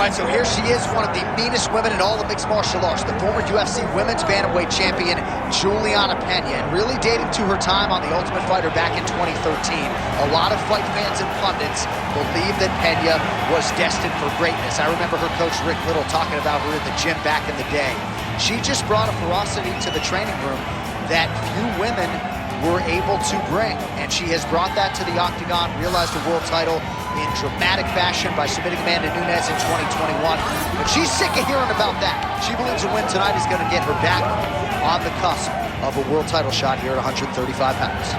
right, so here she is, one of the meanest women in all of mixed martial arts, the former UFC Women's Bantamweight champion, Julianna Pena. And really dating to her time on The Ultimate Fighter back in 2013, a lot of fight fans and pundits believe that Pena was destined for greatness. I remember her coach, Rick Little, talking about her in the gym back in the day. She just brought a ferocity to the training room that few women were able to bring, and she has brought that to the octagon, realized a world title in dramatic fashion by submitting Amanda Nunes in 2021. But she's sick of hearing about that. She believes a win tonight is going to get her back on the cusp of a world title shot here at 135 pounds.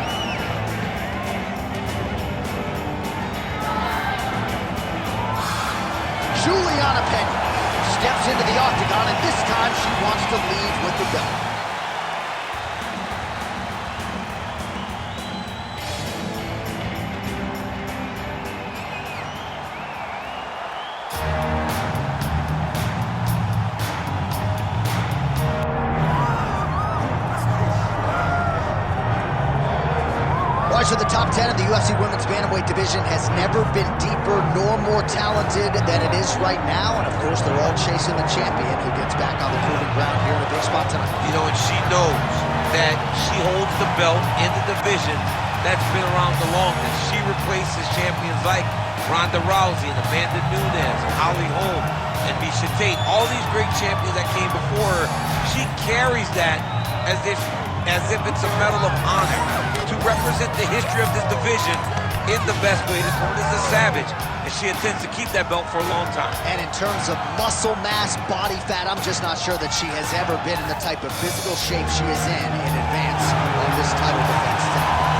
Julianna Pena steps into the octagon, and this time she wants to leave with the belt. So the top 10 of the UFC Women's Bantamweight division has never been deeper nor more talented than it is right now. And of course, they're all chasing the champion who gets back on the proving ground here in a big spot tonight. You know, and she knows that she holds the belt in the division that's been around the longest. She replaces champions like Ronda Rousey and Amanda Nunes, Holly Holm, and Miesha Tate. All these great champions that came before her, she carries that as if it's a medal of honor to represent the history of this division in the best way. This woman is a savage, and she intends to keep that belt for a long time. And in terms of muscle mass, body fat, I'm just not sure that she has ever been in the type of physical shape she is in advance of this title defense tonight.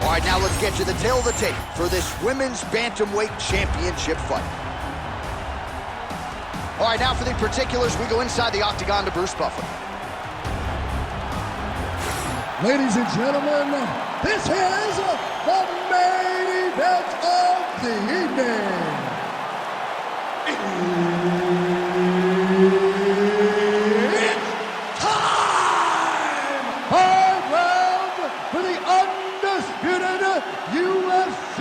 All right, now let's get to the tail of the tape for this Women's Bantamweight Championship fight. All right, now for the particulars, we go inside the octagon to Bruce Buffer. Ladies and gentlemen, this is the main event of the evening. It's time! 5 rounds for the undisputed UFC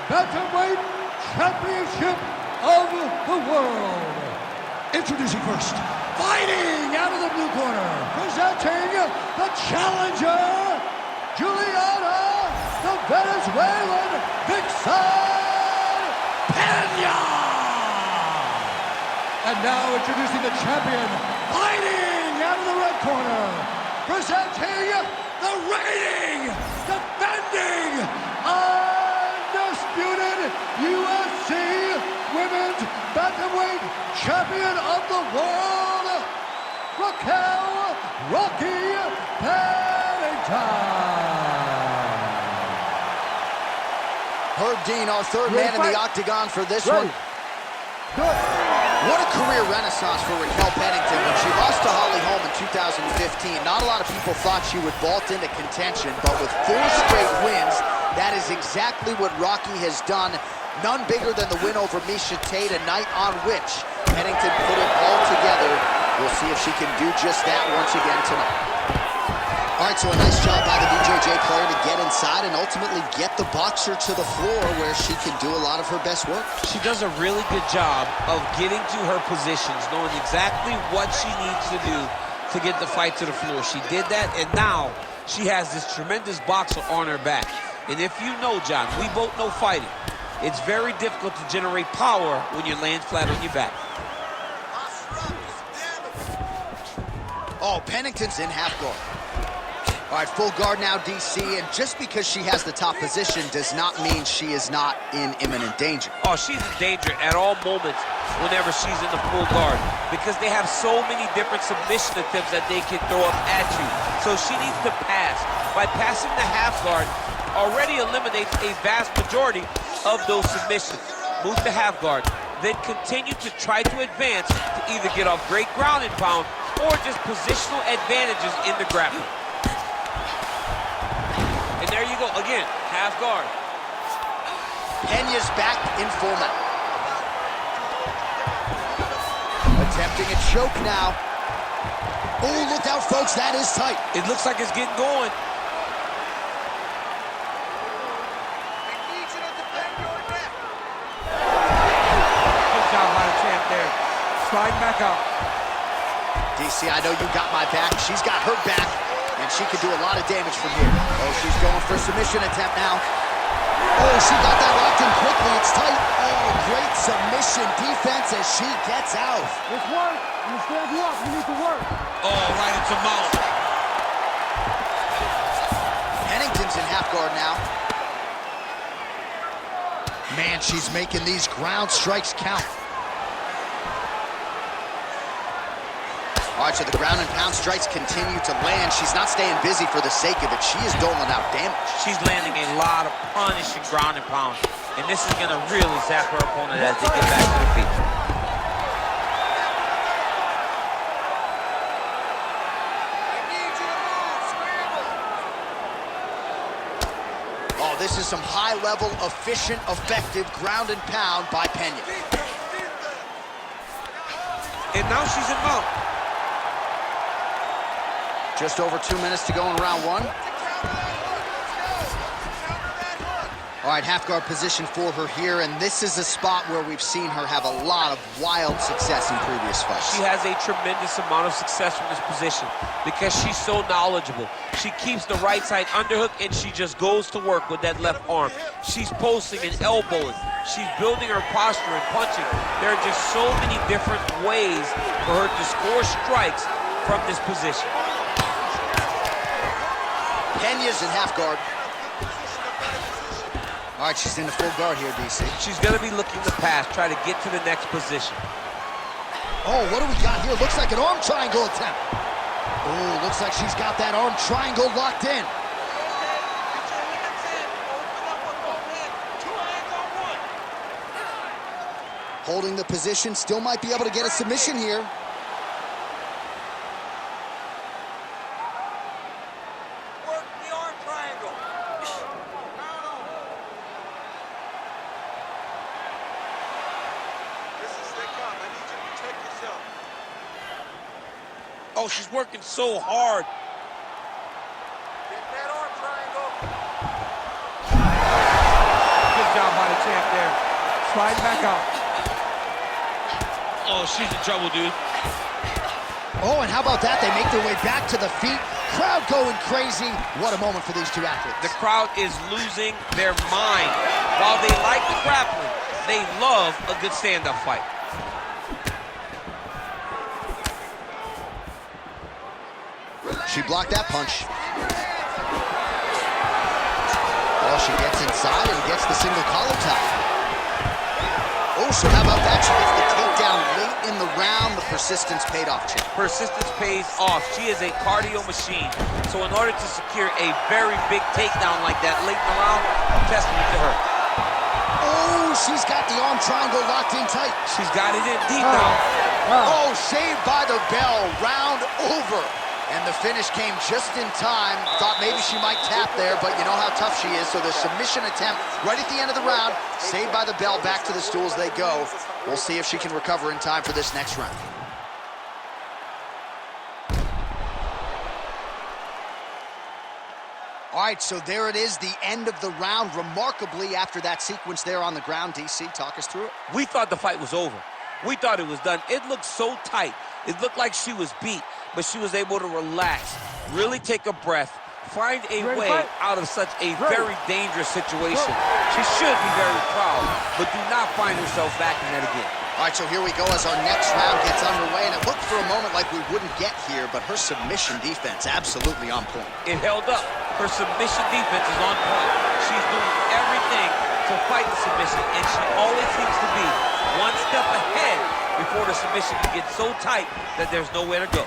Bantamweight Championship of the world. Introducing first, fighting out of the blue corner, presenting the challenger, Julianna, the Venezuelan Vixen Pena. And now introducing the champion, fighting out of the red corner, presenting the reigning, defending, undisputed UFC Women's Bantamweight Champion of the World, Raquel Pennington. Herb Dean, our third man in the octagon for this one. Good. What a career renaissance for Raquel Pennington. When she lost to Holly Holm in 2015, not a lot of people thought she would vault into contention, but with 4 straight wins, that is exactly what Rocky has done. None bigger than the win over Miesha Tate, a night on which Pennington put it all together. We'll see if she can do just that once again tonight. All right, so a nice job by the BJJ player to get inside and ultimately get the boxer to the floor where she can do a lot of her best work. She does a really good job of getting to her positions, knowing exactly what she needs to do to get the fight to the floor. She did that, and now she has this tremendous boxer on her back. And if you know, John, we both know fighting, it's very difficult to generate power when you're laying flat on your back. Oh, Pennington's in half guard. All right, full guard now, DC, and just because she has the top position does not mean she is not in imminent danger. Oh, she's in danger at all moments whenever she's in the full guard because they have so many different submission attempts that they can throw up at you. So she needs to pass. By passing the half guard, already eliminates a vast majority of those submissions. Move to half guard, then continue to try to advance to either get off great ground and pound or just positional advantages in the grappling. And there you go, again, half guard. Pena's back in full mount. Attempting a choke now. Oh, look out, folks. That is tight. It looks like it's getting going. Good job by the champ there. Sliding back out. DC, I know you got my back. She's got her back, and she can do a lot of damage from here. Oh, she's going for a submission attempt now. Oh, she got that locked in quickly. It's tight. Oh, great submission defense as she gets out. It's work. I'm gonna stand you up. You need to work. Oh, right into mount. Pennington's in half guard now. Man, she's making these ground strikes count. All right, so the ground and pound strikes continue to land. She's not staying busy for the sake of it. She is doling out damage. She's landing a lot of punishing ground and pound. And this is gonna really zap her opponent as they get back to their feet. Oh, this is some high-level, efficient, effective ground and pound by Pena. And now she's in mount. Just over 2 minutes to go in round one. All right, half guard position for her here, and this is a spot where we've seen her have a lot of wild success in previous fights. She has a tremendous amount of success from this position because she's so knowledgeable. She keeps the right side underhook, and she just goes to work with that left arm. She's posting and elbowing. She's building her posture and punching. There are just so many different ways for her to score strikes from this position. Pena's in half guard. All right, she's in the full guard here, DC. She's gonna be looking to pass, try to get to the next position. Oh, what do we got here? Looks like an arm triangle attempt. Oh, looks like she's got that arm triangle locked in. Holding the position, still might be able to get a submission here. Oh, she's working so hard. Good job by the champ there. Sliding back out. Oh, she's in trouble, dude. Oh, and how about that? They make their way back to the feet. Crowd going crazy. What a moment for these two athletes. The crowd is losing their mind. While they like the grappling, they love a good stand-up fight. She blocked that punch. Oh, she gets inside and gets the single collar tie. Oh, so how about that? She gets the takedown late in the round. The persistence paid off, champ. Persistence pays off. She is a cardio machine. So in order to secure a very big takedown like that late in the round, testament to her. Oh, she's got the arm triangle locked in tight. She's got it in deep now. Oh, saved by the bell. Round over. And the finish came just in time. Thought maybe she might tap there, but you know how tough she is. So the submission attempt right at the end of the round, saved by the bell, back to the stools they go. We'll see if she can recover in time for this next round. All right, so there it is, the end of the round. Remarkably, after that sequence there on the ground, DC, talk us through it. We thought the fight was over. We thought it was done. It looked so tight. It looked like she was beat, but she was able to relax, really take a breath, find a way out of such a very dangerous situation. She should be very proud, but do not find herself back in that again. All right, so here we go as our next round gets underway, and it looked for a moment like we wouldn't get here, but her submission defense absolutely on point. It held up. Her submission defense is on point. She's doing everything to fight the submission, and she always seems to be one step ahead before the submission can get so tight that there's nowhere to go.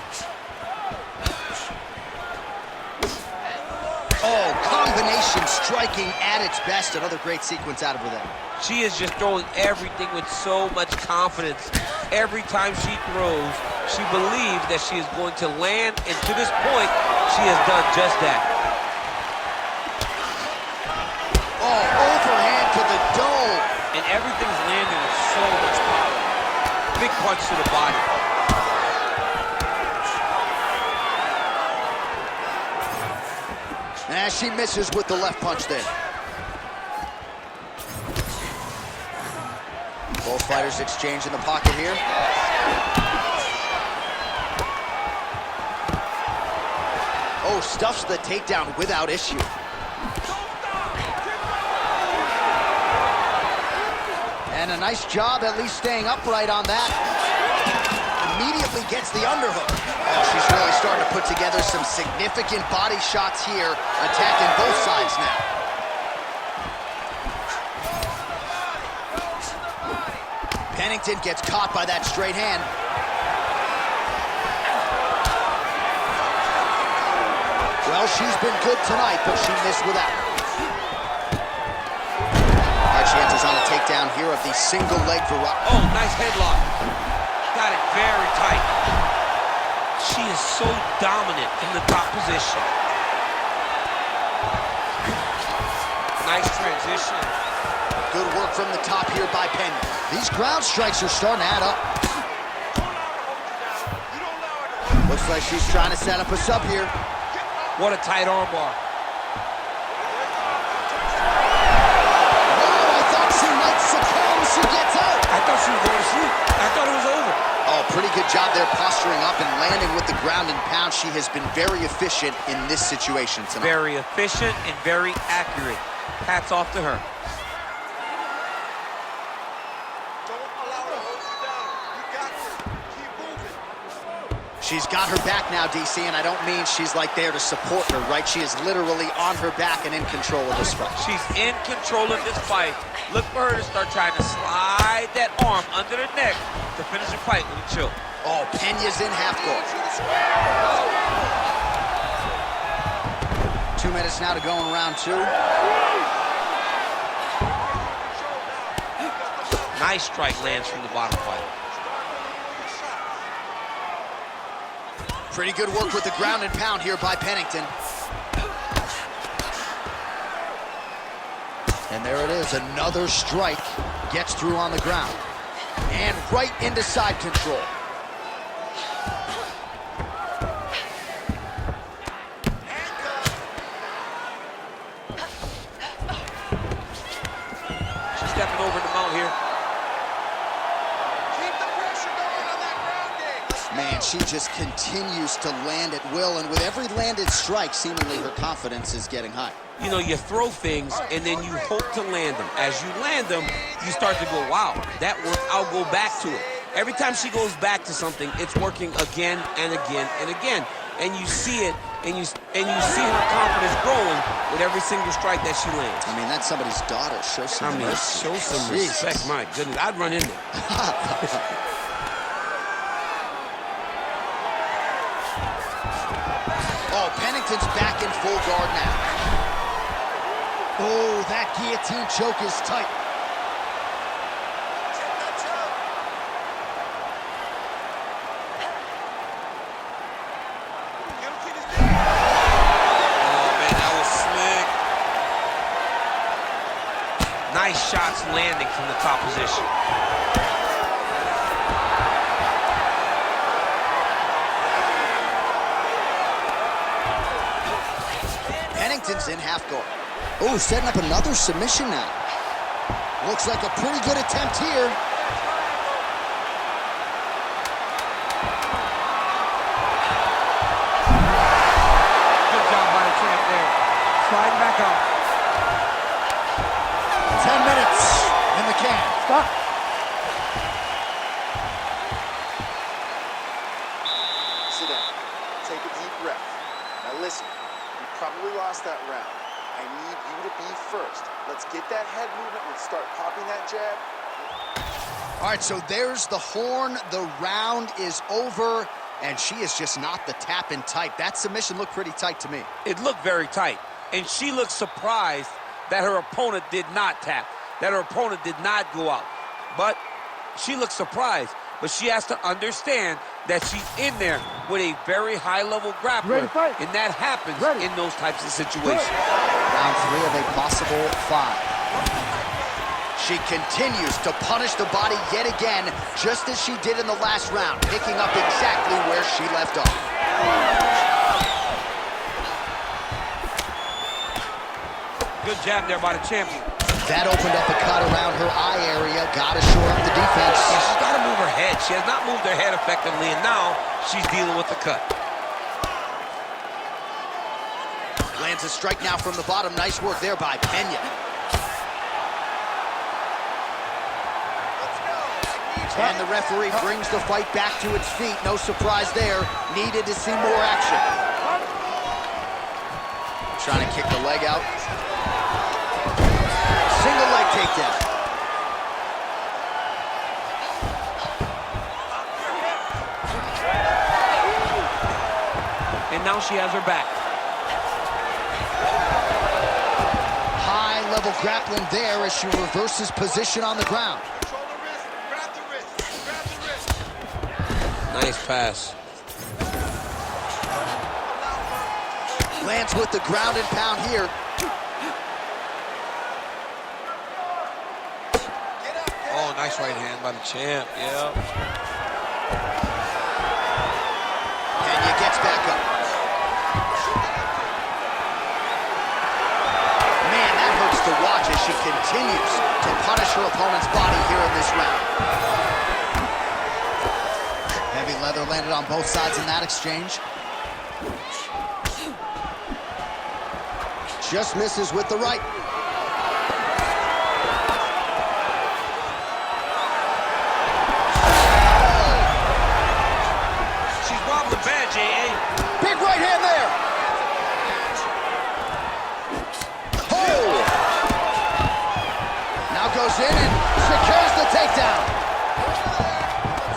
Oh, combination striking at its best. Another great sequence out of her there. She is just throwing everything with so much confidence. Every time she throws, she believes that she is going to land, and to this point, she has done just that. Oh, overhand to the dome. And everything's landing with so much power. Big punch to the body. And she misses with the left punch there. Both fighters exchange in the pocket here. Oh, stuffs the takedown without issue. And a nice job at least staying upright on that. Immediately gets the underhook. Oh, she's really starting to put together some significant body shots here, attacking both sides now. Pennington gets caught by that straight hand. Well, she's been good tonight, but she missed with that. All right, she enters on a takedown here of the single leg for Raquel. Oh, nice headlock. Got it very tight. She is so dominant in the top position. Nice transition. Good work from the top here by Pena. These ground strikes are starting to add up. Looks like she's trying to set up a sub here. What a tight arm bar. Oh, I thought she might succumb. She gets out. I thought she was going to sleep. I thought it was over. Oh, pretty good job there posturing up and landing with the ground and pound. She has been very efficient in this situation tonight. Very efficient and very accurate. Hats off to her. She's got her back now, DC, and I don't mean she's like there to support her, right? She is literally on her back and in control of this fight. She's in control of this fight. Look for her to start trying to slide that arm under the neck to finish the fight with a choke. Oh, Pena's in half guard. 2 minutes now to go in round 2. Nice strike lands from the bottom fight. Pretty good work with the ground and pound here by Pennington. And there it is, another strike. Gets through on the ground. And right into side control. She's stepping over the mount here. Man, she just continues to land at will, and with every landed strike, seemingly her confidence is getting high. You know, you throw things, and then you hope to land them. As you land them, you start to go, wow, that worked, I'll go back to it. Every time she goes back to something, it's working again and again and again. And you see it, and you see her confidence growing with every single strike that she lands. I mean, that's somebody's daughter. Show some mercy. Show some respect. My goodness, I'd run in there. Oh, Pennington's back in full guard now. Oh, that guillotine choke is tight. Oh, man, that was slick. Nice shots landing from the top position. Pennington's in half guard. Oh, setting up another submission now. Looks like a pretty good attempt here. Good job by the champ there. Sliding back up. 10 minutes in the can. Stop. Sit down. Take a deep breath. Now listen, you probably lost that round. I need you to be first. Let's get that head movement. Let's start popping that jab. All right, so there's the horn. The round is over, and she is just not the tap-in type. That submission looked pretty tight to me. It looked very tight, and she looked surprised that her opponent did not tap, that her opponent did not go out. But she looked surprised, but she has to understand that she's in there with a very high-level grappler, and that happens in those types of situations. Round 3 of a possible 5. She continues to punish the body yet again, just as she did in the last round, picking up exactly where she left off. Good jab there by the champion. That opened up a cut around her eye area. Gotta shore up the defense. Yeah, she's got to move her head. She has not moved her head effectively, and now she's dealing with the cut. Lands a strike now from the bottom. Nice work there by Pena. And the referee brings the fight back to its feet. No surprise there. Needed to see more action. Trying to kick the leg out. Single leg takedown. And now she has her back. High-level grappling there as she reverses position on the ground. Nice pass. Lands with the ground and pound here. Oh, nice right hand by the champ. Yeah. Pena gets back up. Man, that hurts to watch as she continues to punish her opponent's body here in this round. Heavy leather landed on both sides in that exchange. Just misses with the right. She's wobbling bad, J.A. Big right hand there. Oh! Now goes in and secures the takedown.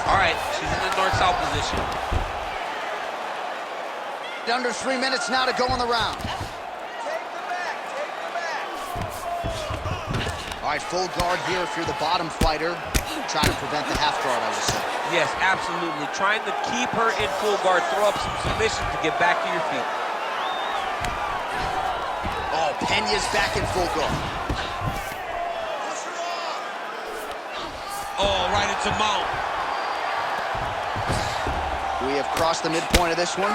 All right, she's in the north-south position. Under 3 minutes now to go in the round. All right, full guard here if you're the bottom fighter. Trying to prevent the half guard, I would say. Yes, absolutely. Trying to keep her in full guard, throw up some submissions to get back to your feet. Oh, Pena's back in full guard. Oh, right into mount. We have crossed the midpoint of this one.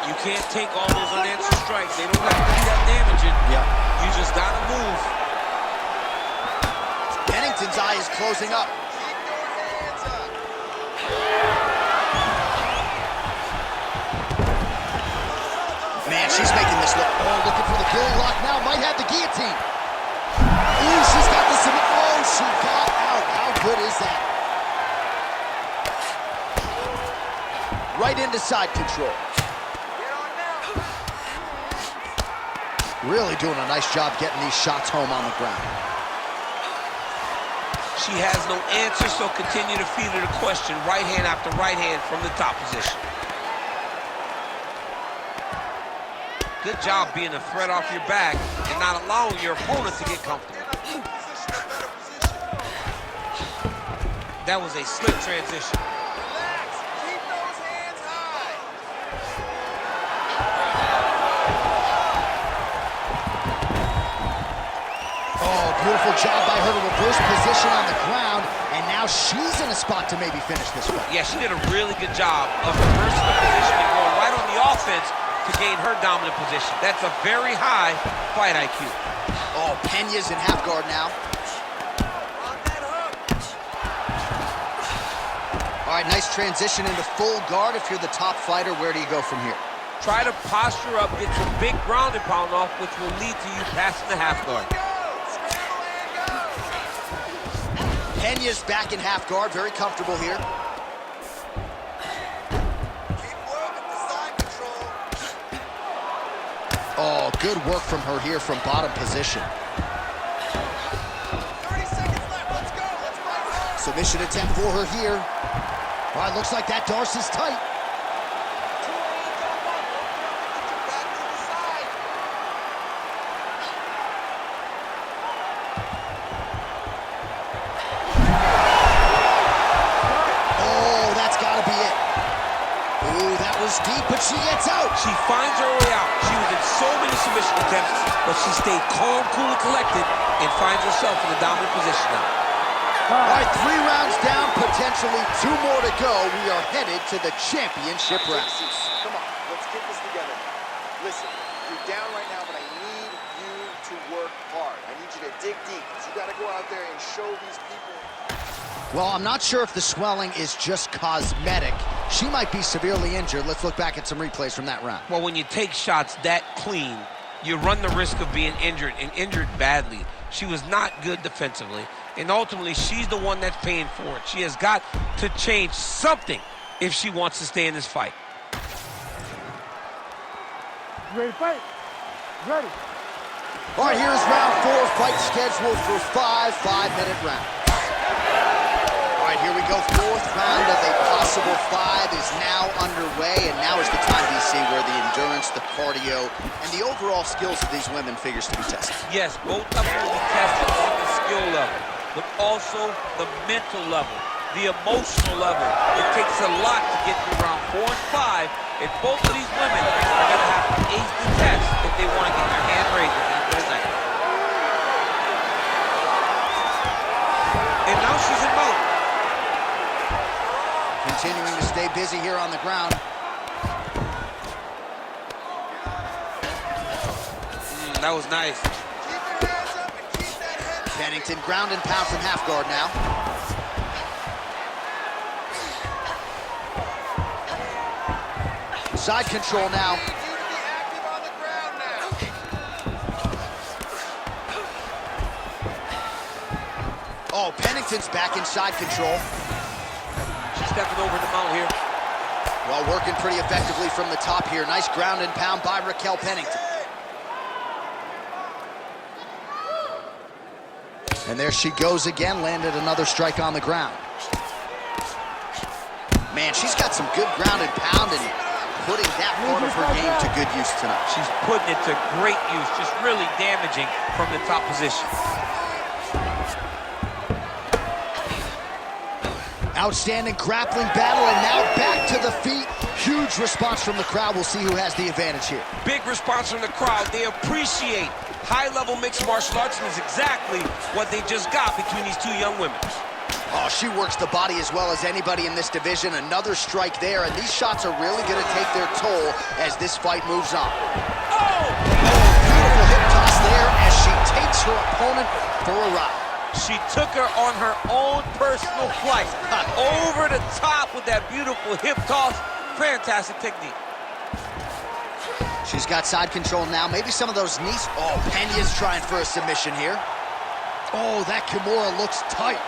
You can't take all those unanswered strikes. They don't have to be that damaging. Yeah. You just gotta move. Pennington's eye is closing up. Man, she's making this look. Oh, looking for the Billy lock now. Might have the guillotine. Ooh, she's got the... Oh, she got out. How good is that? Right into side control. Really doing a nice job getting these shots home on the ground. She has no answer, so continue to feed her the question, right hand after right hand from the top position. Good job being a threat off your back and not allowing your opponent to get comfortable. That was a slick transition. Beautiful job by her to reverse position on the ground, and now she's in a spot to maybe finish this one. Yeah, she did a really good job of reversing the position and going right on the offense to gain her dominant position. That's a very high fight IQ. Oh, Pena's in half guard now. All right, nice transition into full guard. If you're the top fighter, where do you go from here? Try to posture up, get some big ground and pound off, which will lead to you passing the half guard. Pena's back in half guard, very comfortable here. Oh, good work from her here from bottom position. 30 seconds left, let's go, let's fight. Submission attempt for her here. All right, looks like that Darcy's tight. Deep, but she gets out. She finds her way out. She was in so many submission attempts, but she stayed calm, cool, and collected, and finds herself in a dominant position now. All right, 3 rounds down, potentially 2 more to go. We are headed to the championship rounds. Come on, let's get this together. Listen, you're down right now, but I need you to work hard. I need you to dig deep, because you got to go out there and show these people. Well, I'm not sure if the swelling is just cosmetic. She might be severely injured. Let's look back at some replays from that round. Well, when you take shots that clean, you run the risk of being injured, and injured badly. She was not good defensively, and ultimately, she's the one that's paying for it. She has got to change something if she wants to stay in this fight. Ready to fight? Ready. All right, here's round 4, fight scheduled for 5 5-minute rounds. All right, here we go. 4th round of a possible 5 is now underway, and now is the time, DC, where the endurance, the cardio, and the overall skills of these women figures to be tested. Yes, both of them will be tested on the skill level, but also the mental level, the emotional level. It takes a lot to get through round 4 and 5, and both of these women are going to have to ace the test if they want to get their hand raised at the end of the night. And now she's in mode. Continuing to stay busy here on the ground. That was nice. Keep your hands up and keep that head. Pennington ground and pound from half guard now. Side control now. I need you to be active on the ground now. Oh, Pennington's back in side control. She's stepping over the mount here. Well, working pretty effectively from the top here. Nice ground and pound by Raquel Pennington. And there she goes again, landed another strike on the ground. Man, she's got some good ground and pound and putting that part of her game to good use tonight. She's putting it to great use, just really damaging from the top position. Outstanding grappling battle, and now back to the feet. Huge response from the crowd. We'll see who has the advantage here. Big response from the crowd. They appreciate high-level mixed martial arts, and is exactly what they just got between these two young women. Oh, she works the body as well as anybody in this division. Another strike there, and these shots are really going to take their toll as this fight moves on. Oh! Beautiful hip toss there as she takes her opponent for a ride. She took her on her own personal flight. Over the top with that beautiful hip toss. Fantastic technique. She's got side control now. Maybe some of those knees. Oh, Pena's trying for a submission here. Oh, that Kimura looks tight.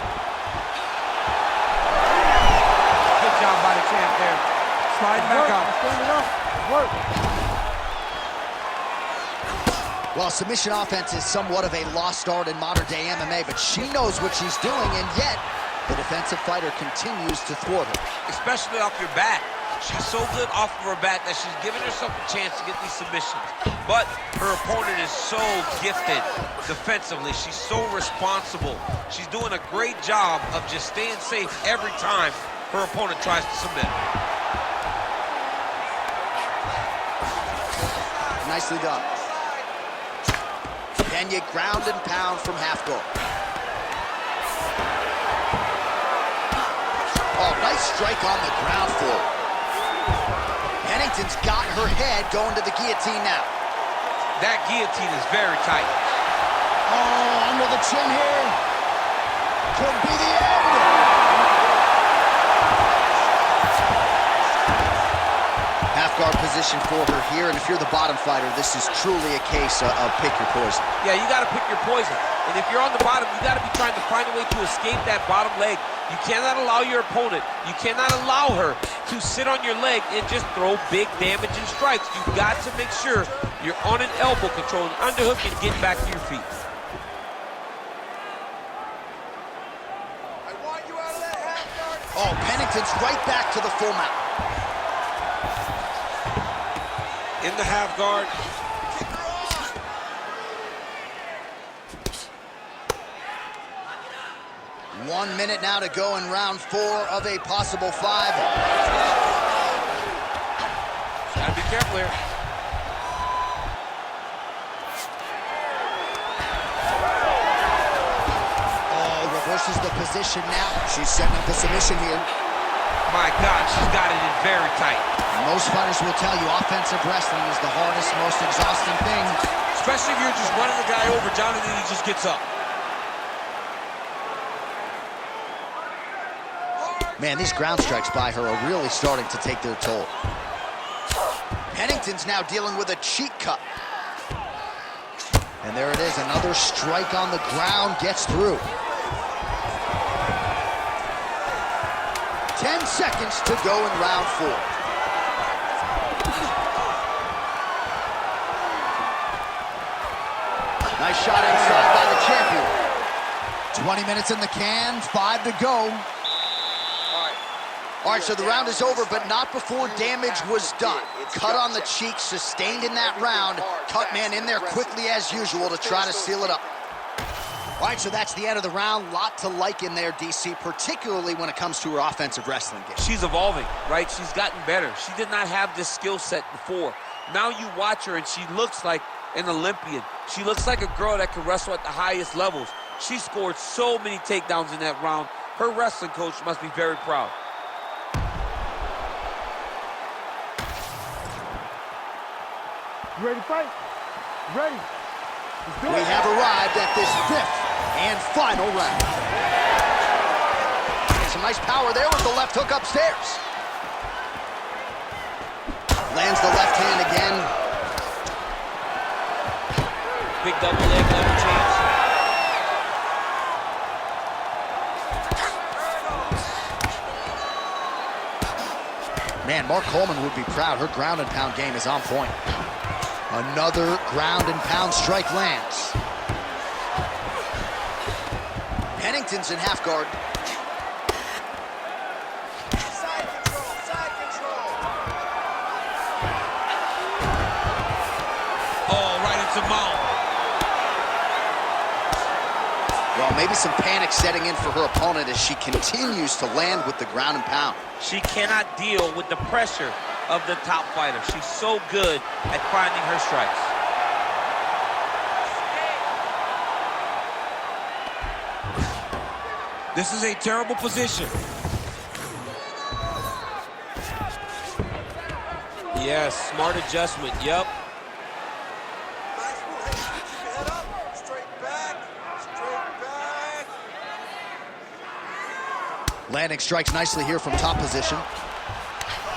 Good job by the champ there. Sliding back up. Work. Well, submission offense is somewhat of a lost art in modern-day MMA, but she knows what she's doing, and yet the defensive fighter continues to thwart her. Especially off your back. She's so good off of her back that she's giving herself a chance to get these submissions. But her opponent is so gifted defensively. She's so responsible. She's doing a great job of just staying safe every time her opponent tries to submit. Nicely done. Pena ground and pound from half guard. Oh, nice strike on the ground floor. Pennington's got her head going to the guillotine now. That guillotine is very tight. Oh, under the chin here. Could be the end. Half guard position for her here, and if you're the bottom fighter, this is truly a case of pick your poison. Yeah, you got to pick your poison. And if you're on the bottom, you got to be trying to find a way to escape that bottom leg. You cannot allow your opponent, you cannot allow her to sit on your leg and just throw big damaging strikes. You've got to make sure you're on an elbow, controlling underhook, and getting back to your feet. I want you out of that half guard. Oh, Pennington's right back to the full mount. In the half guard. Kick her off. 1 minute now to go in round 4 of a possible 5. Gotta be careful here. Oh, reverses the position now. She's setting up a submission here. My God, she's got it in very tight. Most fighters will tell you offensive wrestling is the hardest, most exhausting thing. Especially if you're just running the guy over, Jonathan, he just gets up. Man, these ground strikes by her are really starting to take their toll. Pennington's now dealing with a cheek cut. And there it is, another strike on the ground gets through. 10 seconds to go in round 4. Nice shot inside by the champion. 20 minutes in the can, 5 to go. All right, so the round is over, but not before damage was done. Cut on the cheek, sustained in that round. Cut man in there quickly as usual to try to seal it up. All right, so that's the end of the round. Lot to like in there, DC, particularly when it comes to her offensive wrestling game. She's evolving, right? She's gotten better. She did not have this skill set before. Now you watch her, and she looks like an Olympian. She looks like a girl that can wrestle at the highest levels. She scored so many takedowns in that round. Her wrestling coach must be very proud. You ready to fight? Ready. We have arrived at this 5th and final round. Some nice power there with the left hook upstairs. Lands the left hand again. Big double leg level change. Man, Mark Coleman would be proud. Her ground and pound game is on point. Another ground and pound strike lands. Pennington's in half guard. Side control, side control. Oh, right into mount. Well, maybe some panic setting in for her opponent as she continues to land with the ground and pound. She cannot deal with the pressure of the top fighter. She's so good at finding her strikes. This is a terrible position. Yes, smart adjustment, yep. Nice move. Hey, keep your head up. Straight back. Straight back. Landing strikes nicely here from top position.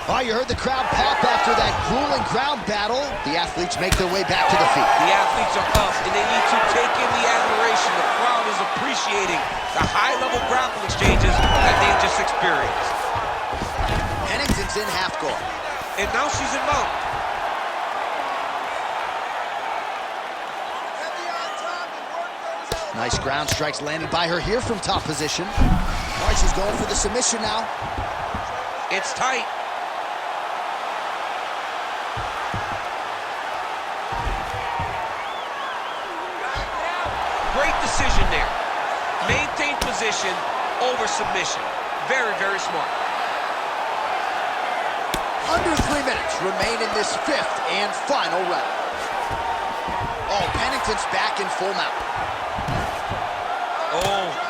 Oh, you heard the crowd pop after that grueling ground battle. The athletes make their way back to the feet. The athletes are up, and they need to take in the admiration. The crowd is appreciating the high-level grappling exchanges that they just experienced. Pennington's in half guard. And now she's in mount. Heavy on top and work those elbows. Nice ground strikes landed by her here from top position. All right, she's going for the submission now. It's tight. Great decision there. Maintain position over submission. Very, very smart. Under 3 minutes remain in this 5th and final round. Oh, Pennington's back in full mount. Oh.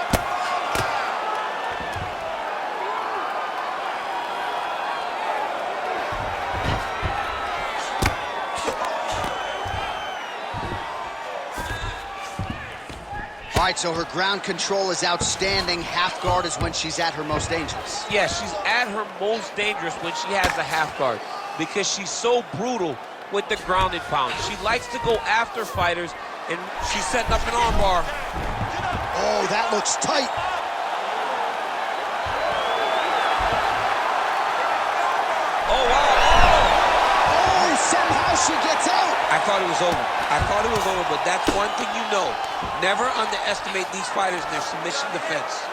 All right, so her ground control is outstanding. Half guard is when she's at her most dangerous. Yeah, she's at her most dangerous when she has a half guard because she's so brutal with the ground and pound. She likes to go after fighters, and she's setting up an arm bar. Oh, that looks tight. Oh, wow. Oh, somehow she gets out. I thought it was over. I thought it was over, but that's one thing you know. Never underestimate these fighters in their submission defense.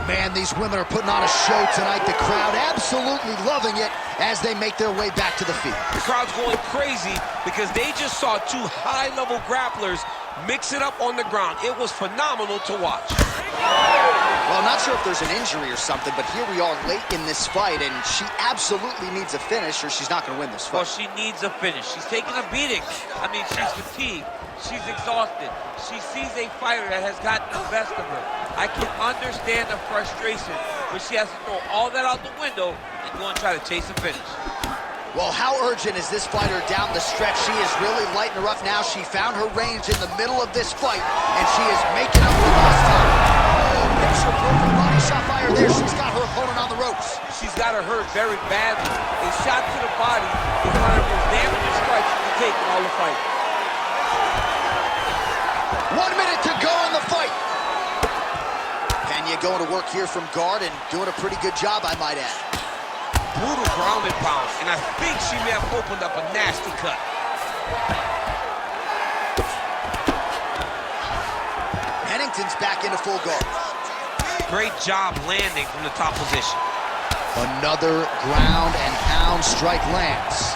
Man, these women are putting on a show tonight. The crowd absolutely loving it as they make their way back to the feet. The crowd's going crazy because they just saw two high-level grapplers mix it up on the ground. It was phenomenal to watch. Well, I'm not sure if there's an injury or something, but here we are late in this fight, and she absolutely needs a finish or she's not going to win this fight. Well, she needs a finish. She's taking a beating. I mean, she's fatigued. She's exhausted. She sees a fighter that has gotten the best of her. I can understand the frustration, but she has to throw all that out the window and go and try to chase a finish. Well, how urgent is this fighter down the stretch? She is really lighting her up now. She found her range in the middle of this fight, and she is making up for lost time. Oh, picture perfect body shot fire there. She's got her opponent on the ropes. She's got her hurt very badly. A shot to the body is one of the most damaging strikes you can take in all the fight. 1 minute to go in the fight. Pena going to work here from guard and doing a pretty good job, I might add. Brutal ground and pound, and I think she may have opened up a nasty cut. Pennington's back into full guard. Great job landing from the top position. Another ground and pound strike lands.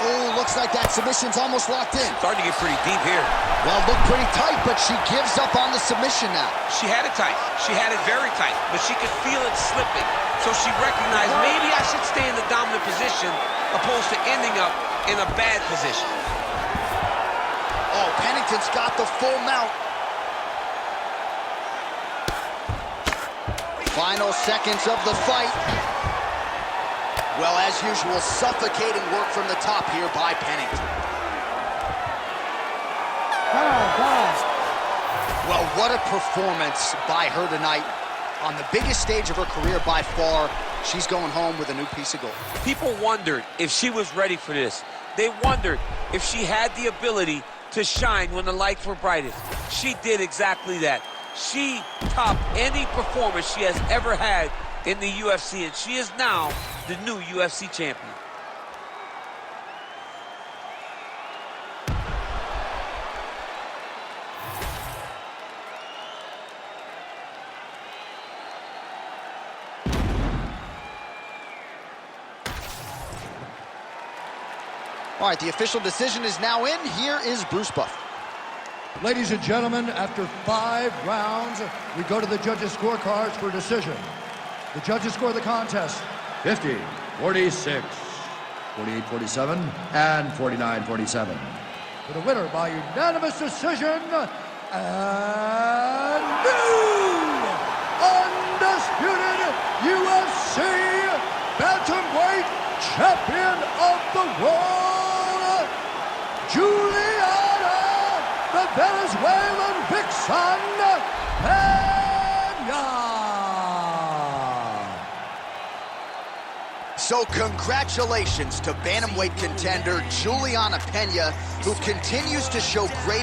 Oh, looks like that submission's almost locked in. Starting to get pretty deep here. Well, looked pretty tight, but she gives up on the submission now. She had it tight. She had it very tight, but she could feel it slipping. So she recognized maybe I should stay in the dominant position opposed to ending up in a bad position. Oh, Pennington's got the full mount. Final seconds of the fight. Well, as usual, suffocating work from the top here by Pennington. Well, what a performance by her tonight. On the biggest stage of her career by far, she's going home with a new piece of gold. People wondered if she was ready for this. They wondered if she had the ability to shine when the lights were brightest. She did exactly that. She topped any performance she has ever had in the UFC, and she is now the new UFC champion. All right, the official decision is now in. Here is Bruce Buffer. Ladies and gentlemen, after 5 rounds, we go to the judges' scorecards for decision. The judges score the contest 50, 46, 48-47, and 49-47. For the winner by unanimous decision, and new undisputed UFC Bantamweight Champion of the World, Julianna, the Venezuelan vixen, Pena. So congratulations to bantamweight contender Julianna Pena, who continues to show great